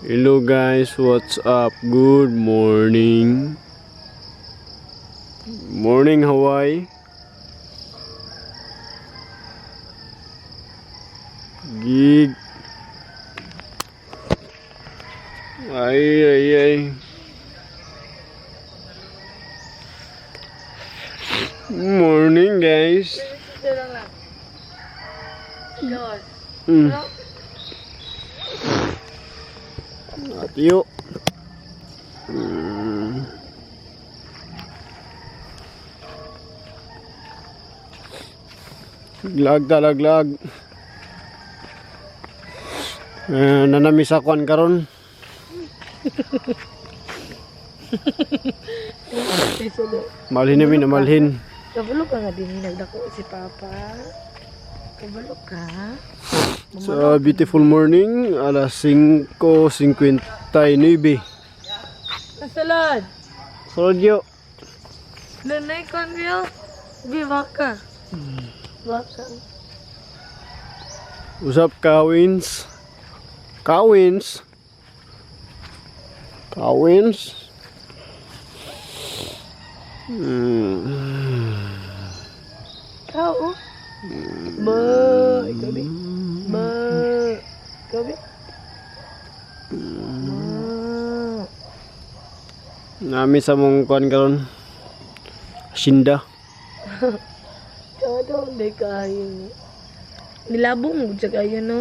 Hello guys, what's up? Good morning. Morning Hawaii. Gig. Ay. Morning guys. Atiyo. Laglag. Nanami sa kwan karon. Malhin namin na malhin. Kabalo ka nga din, nagdako si Papa. Kabalo ka. Sa beautiful morning, alas 5:59. Kasalad. Solodyo. Nanay kon rio. Di baka. Baka. Usap Kawins. Kawins. Kau. Ba, ikaw bi. Ba. Ikaw bi. Nami sa mong kwan karon. Sinda. Kau daw, hindi kayo. Nilabong mo siya kayo, no?